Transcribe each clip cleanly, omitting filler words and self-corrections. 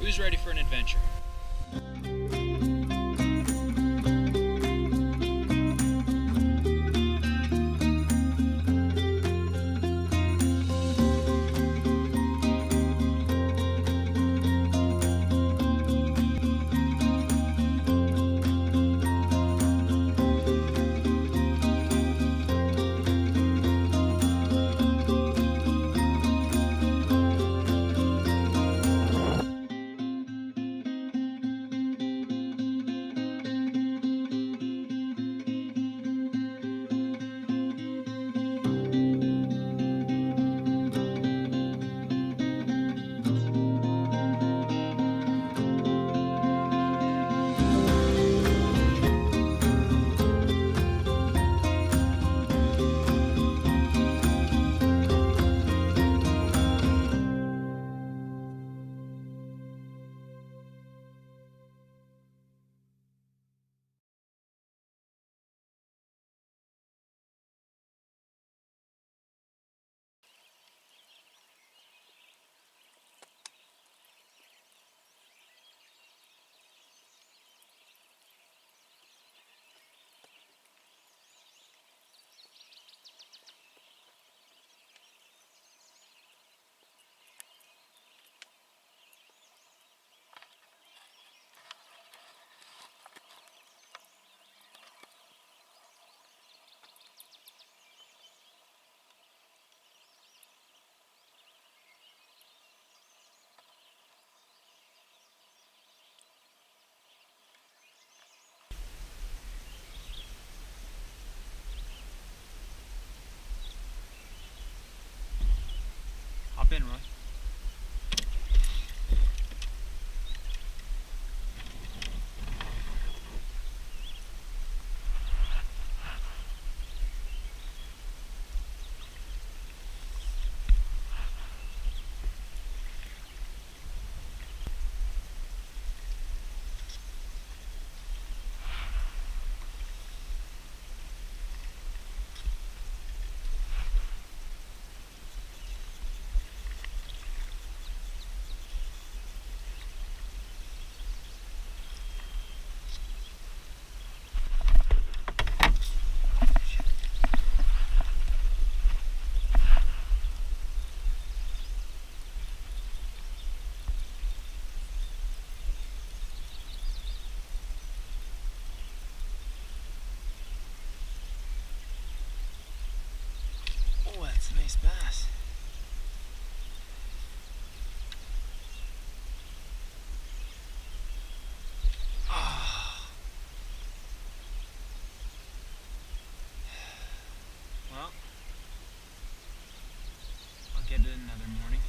Who's ready for an adventure? Hop in, Roy. Oh, that's a nice bass. Well, I'll get it another morning.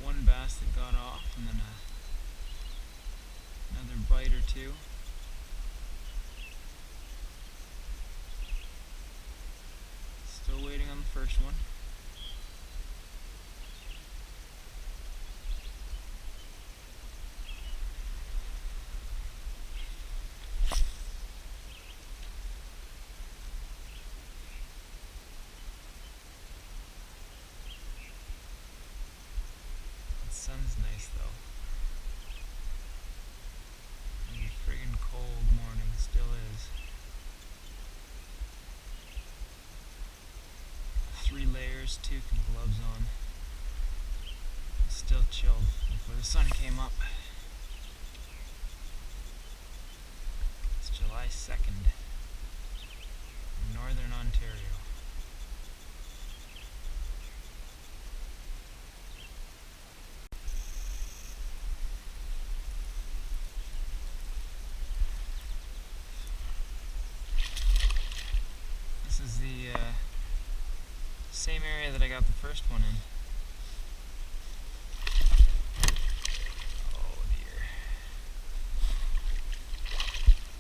one bass that got off, and then another bite or two. Still waiting on the first one. The sun's nice though. It's a friggin' cold morning, still is. 3 layers, 2 gloves on. It's still chilled before the sun came up. It's July 2nd in northern Ontario. This is the same area that I got the first one in. Oh dear.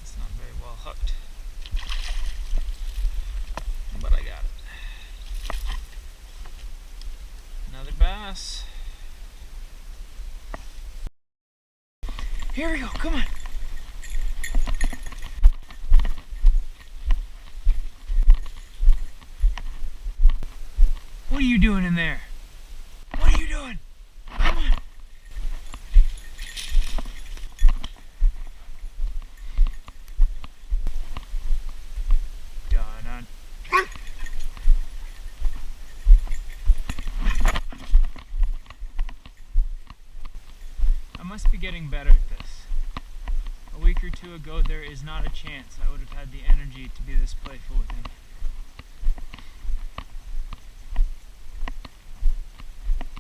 It's not very well hooked. But I got it. Another bass. Here we go, come on. What are you doing in there? What are you doing? Come on. Dun-dun. I must be getting better at this. A week or two ago, there is not a chance I would have had the energy to be this playful with him.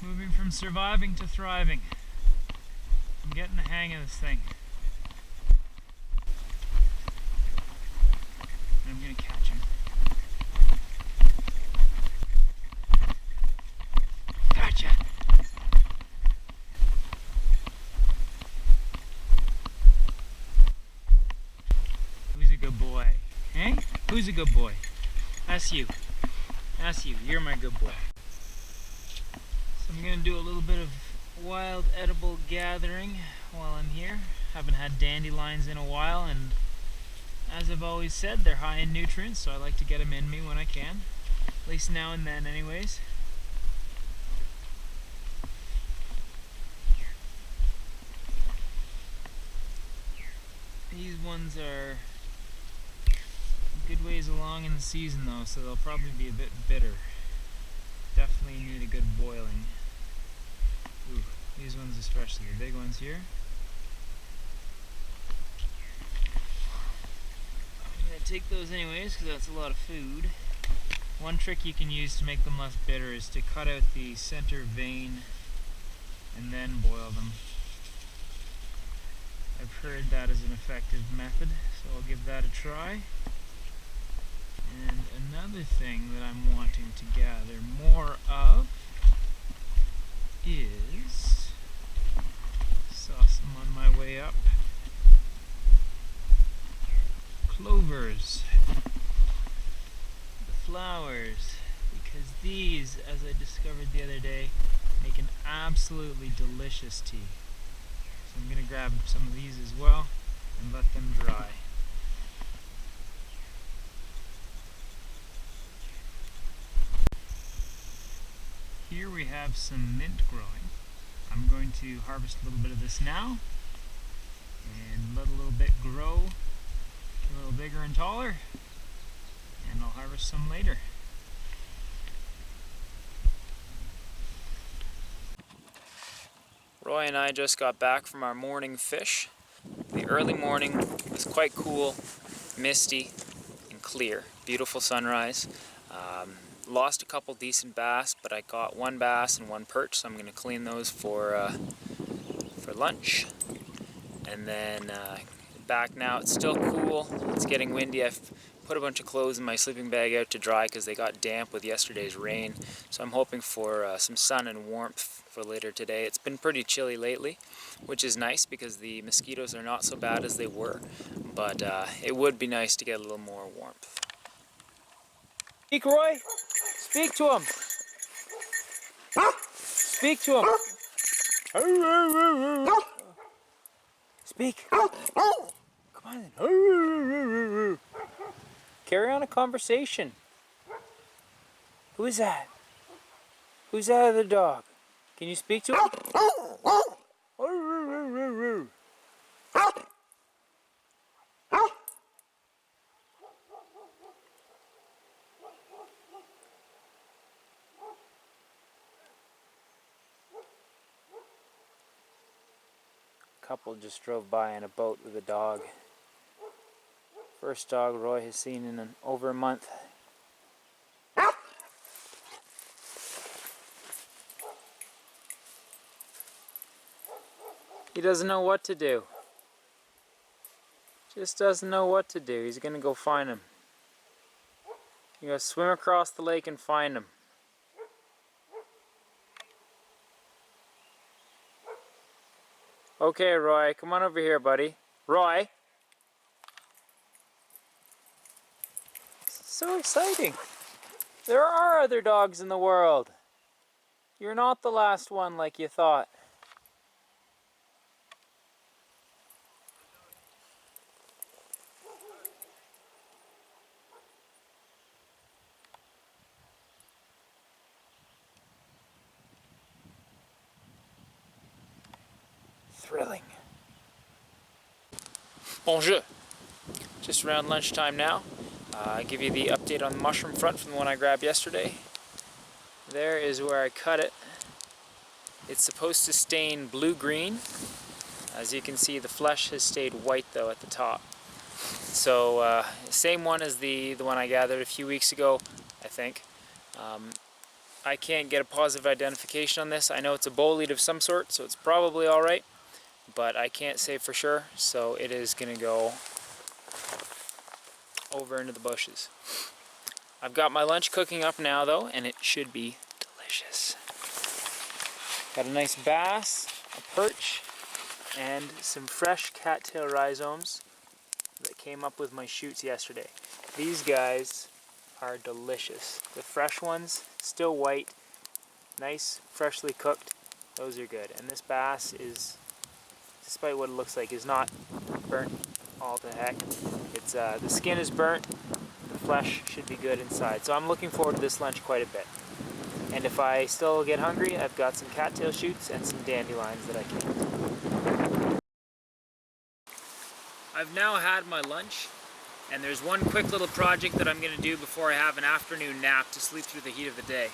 Moving from surviving to thriving. I'm getting the hang of this thing. And I'm gonna catch him. Gotcha! Who's a good boy? Hey? Who's a good boy? That's you. That's you. You're my good boy. I'm going to do a little bit of wild edible gathering while I'm here. Haven't had dandelions in a while, and as I've always said, they're high in nutrients, so I like to get them in me when I can. At least now and then anyways. These ones are a good ways along in the season though, so they'll probably be a bit bitter. Definitely need a good boiling. Ooh, these ones especially, the big ones here. I'm going to take those anyways because that's a lot of food. One trick you can use to make them less bitter is to cut out the center vein and then boil them. I've heard that is an effective method, so I'll give that a try. And another thing that I'm wanting to gather more of is, saw some on my way up, clovers, the flowers, because these, as I discovered the other day, make an absolutely delicious tea. So I'm going to grab some of these as well and let them dry. Here we have some mint growing. I'm going to harvest a little bit of this now and let a little bit grow, get a little bigger and taller, and I'll harvest some later. Roy and I just got back from our morning fish. The early morning was quite cool, misty, and clear. Beautiful sunrise. Lost a couple decent bass, but I got one bass and one perch, so I'm going to clean those for lunch. And then back now. It's still cool. It's getting windy. I've put a bunch of clothes in my sleeping bag out to dry because they got damp with yesterday's rain. So I'm hoping for some sun and warmth for later today. It's been pretty chilly lately, which is nice because the mosquitoes are not so bad as they were. But it would be nice to get a little more warmth. Speak, Roy. Speak to him. Speak to him. Speak. Come on then. Carry on a conversation. Who is that? Who's that other dog? Can you speak to him? Couple just drove by in a boat with a dog. First dog Roy has seen in over a month. He doesn't know what to do. Just doesn't know what to do. He's gonna go find him. He's gonna swim across the lake and find him. Okay, Roy, come on over here, buddy. Roy! So exciting. There are other dogs in the world. You're not the last one like you thought. Thrilling. Bonjour. Just around lunchtime now. I give you the update on the mushroom front from the one I grabbed yesterday. There is where I cut it. It's supposed to stain blue-green. As you can see, the flesh has stayed white though at the top. So same one as the one I gathered a few weeks ago, I think. I can't get a positive identification on this. I know it's a bolete of some sort, so it's probably alright, but I can't say for sure, so it is going to go over into the bushes. I've got my lunch cooking up now though, and it should be delicious. Got a nice bass, a perch, and some fresh cattail rhizomes that came up with my shoots yesterday. These guys are delicious. The fresh ones, still white, nice, freshly cooked. Those are good. And this bass is, despite what it looks like, is not burnt all to heck. It's the skin is burnt, the flesh should be good inside. So I'm looking forward to this lunch quite a bit. And if I still get hungry, I've got some cattail shoots and some dandelions that I can. I've now had my lunch, and there's one quick little project that I'm going to do before I have an afternoon nap to sleep through the heat of the day.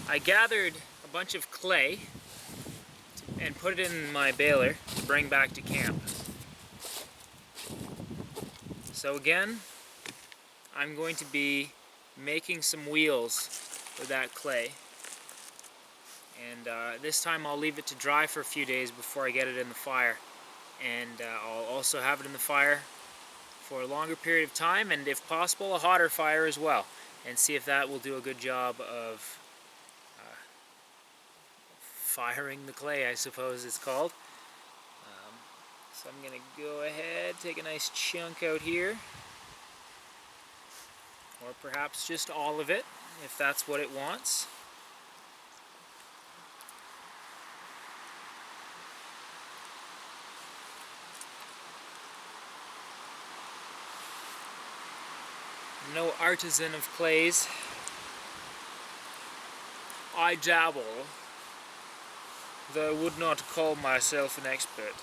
I gathered a bunch of clay and put it in my baler to bring back to camp. So again, I'm going to be making some wheels with that clay. And this time I'll leave it to dry for a few days before I get it in the fire. And I'll also have it in the fire for a longer period of time, and if possible a hotter fire as well, and see if that will do a good job of firing the clay, I suppose it's called. So I'm going to go ahead, take a nice chunk out here, or perhaps just all of it, if that's what it wants. No artisan of clays. I dabble, though I would not call myself an expert.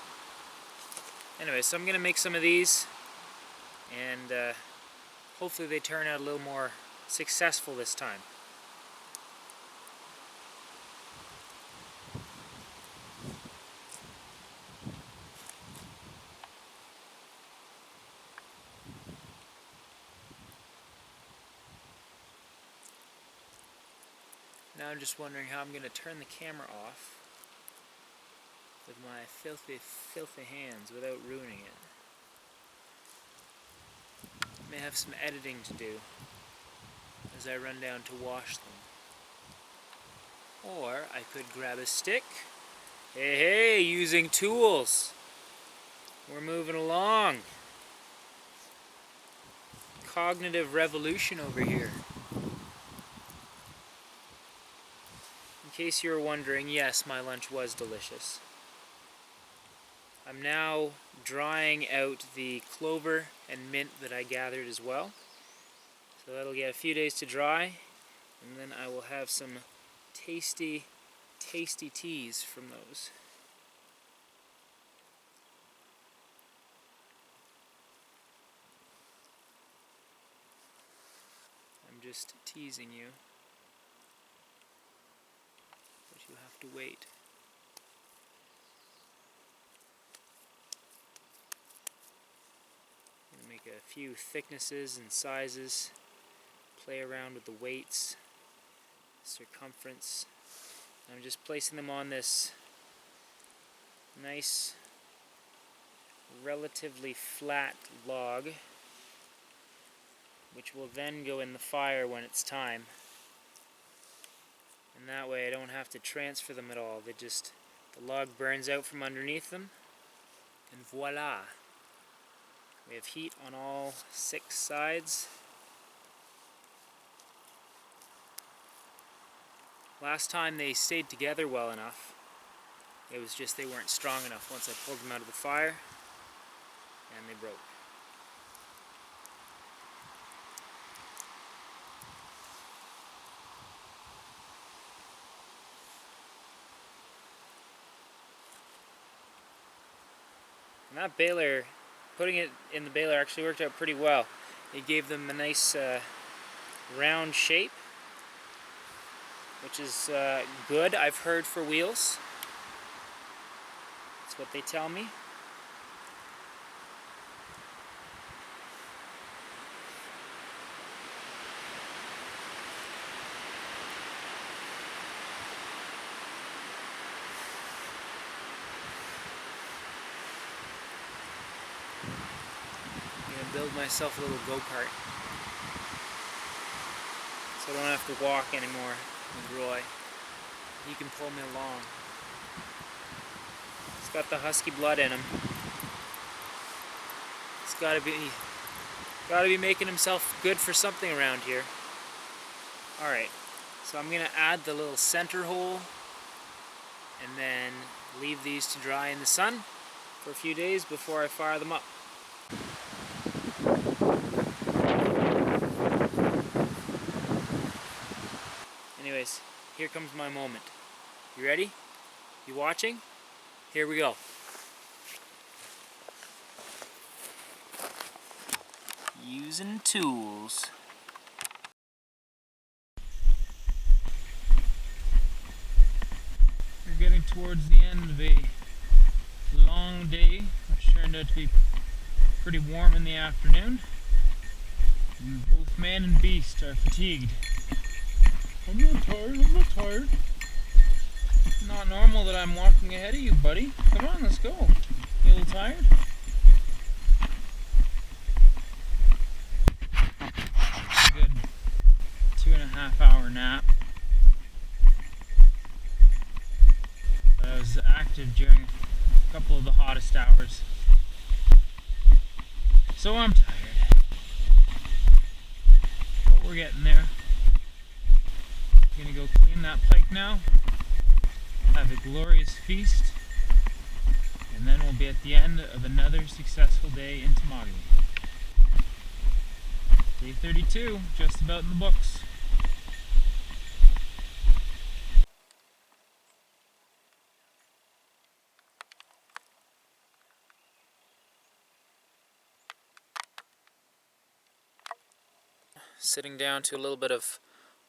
Anyway, so I'm going to make some of these, and hopefully they turn out a little more successful this time. Now I'm just wondering how I'm going to turn the camera off with my filthy, filthy hands without ruining it. May have some editing to do as I run down to wash them. Or I could grab a stick. Hey, hey, using tools. We're moving along. Cognitive revolution over here. In case you were wondering, yes, my lunch was delicious. I'm now drying out the clover and mint that I gathered as well. So that'll get a few days to dry, and then I will have some tasty, tasty teas from those. I'm just teasing you, but you have to wait. Make a few thicknesses and sizes, play around with the weights, circumference. I'm just placing them on this nice, relatively flat log, which will then go in the fire when it's time. And that way I don't have to transfer them at all. The log burns out from underneath them, and voila! We have heat on all 6 sides. Last time they stayed together well enough. It was just they weren't strong enough once I pulled them out of the fire, and they broke. And that baler, putting it in the baler actually worked out pretty well. It gave them a nice round shape, which is good, I've heard, for wheels. That's what they tell me. Build myself a little go-kart so I don't have to walk anymore with Roy. He can pull me along. He's got the husky blood in him. He's gotta be making himself good for something around here. Alright, so I'm gonna add the little center hole and then leave these to dry in the sun for a few days before I fire them up. Anyways, here comes my moment. You ready? You watching? Here we go. Using tools. We're getting towards the end of a long day, which turned out to be pretty warm in the afternoon. And both man and beast are fatigued. I'm not tired. Not normal that I'm walking ahead of you, buddy. Come on, let's go. You a little tired? Good 2.5 hour nap. I was active during a couple of the hottest hours. So I'm tired. But we're getting there. Gonna go clean that pike now, have a glorious feast, and then we'll be at the end of another successful day in Temagami. Day 32, just about in the books. Sitting down to a little bit of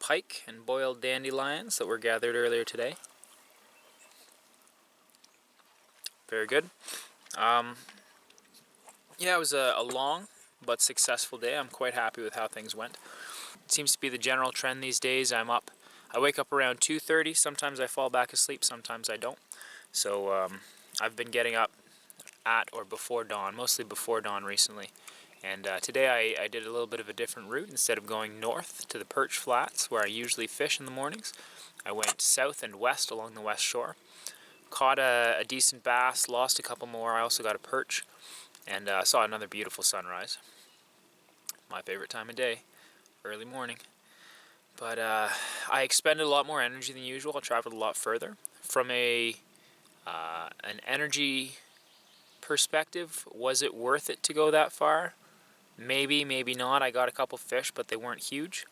pike and boiled dandelions that were gathered earlier today. Very good. Yeah, it was a long but successful day. I'm quite happy with how things went. It seems to be the general trend these days. I wake up around 2:30. Sometimes I fall back asleep, sometimes I don't. So I've been getting up at or before dawn, mostly before dawn recently. And today I did a little bit of a different route. Instead of going north to the perch flats where I usually fish in the mornings, I went south and west along the west shore. Caught a decent bass, lost a couple more. I also got a perch, and saw another beautiful sunrise. My favorite time of day, early morning. But I expended a lot more energy than usual. I traveled a lot further. From an energy perspective, was it worth it to go that far? Maybe, maybe not. I got a couple fish, but they weren't huge.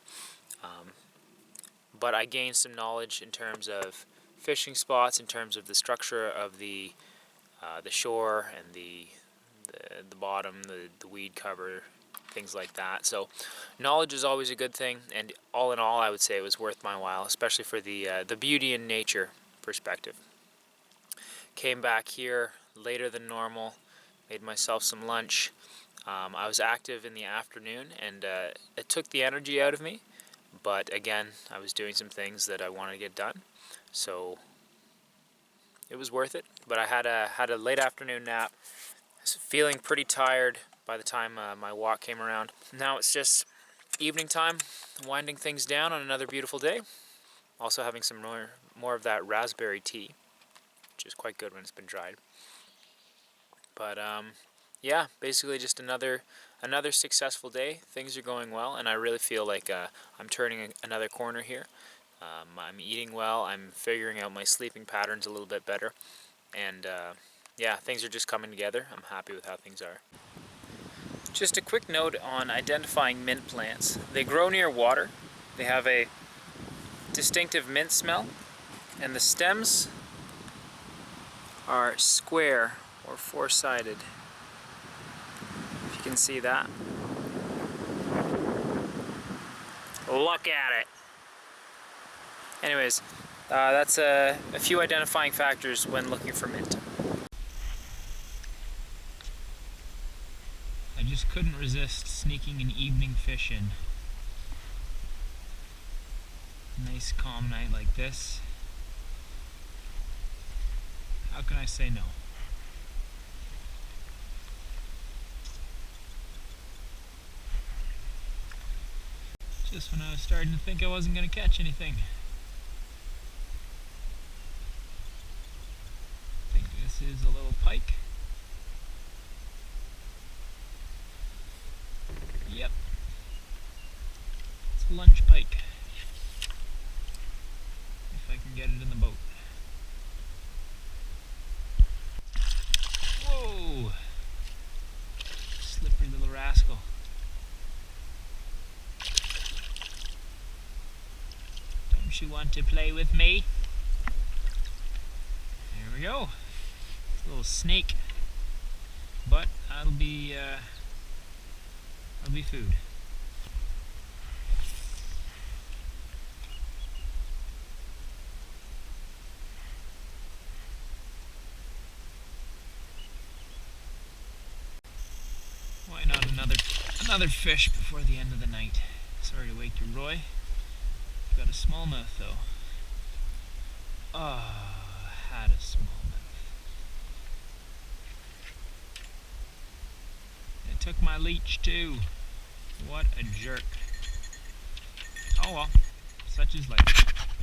But I gained some knowledge in terms of fishing spots, in terms of the structure of the shore and the bottom, the weed cover, things like that. So knowledge is always a good thing, and all in all I would say it was worth my while, especially for the beauty in nature perspective. Came back here later than normal, made myself some lunch. I was active in the afternoon, and it took the energy out of me, but again I was doing some things that I wanted to get done, so it was worth it. But I had a late afternoon nap, feeling pretty tired by the time my walk came around. Now it's just evening time, winding things down on another beautiful day. Also having some more of that raspberry tea, which is quite good when it's been dried. But yeah, basically just another successful day. Things are going well, and I really feel like I'm turning another corner here. I'm eating well, I'm figuring out my sleeping patterns a little bit better, and yeah, things are just coming together. I'm happy with how things are. Just a quick note on identifying mint plants. They grow near water, they have a distinctive mint smell, and the stems are square or four-sided, if you can see that. Look at it! Anyways, that's a few identifying factors when looking for mint. I just couldn't resist sneaking an evening fish in. Nice calm night like this. How can I say no? Just when I was starting to think I wasn't going to catch anything. I think this is a little pike. Yep. It's a lunch pike. If I can get it in the boat. Whoa! Slippery little rascal. Don't you want to play with me? There we go. It's a little snake. But that'll be food. Why not another fish before the end of the night? Sorry to wake you, Roy. You've got a smallmouth though. Ah, had a smallmouth. It took my leech too. What a jerk. Oh well, such is life.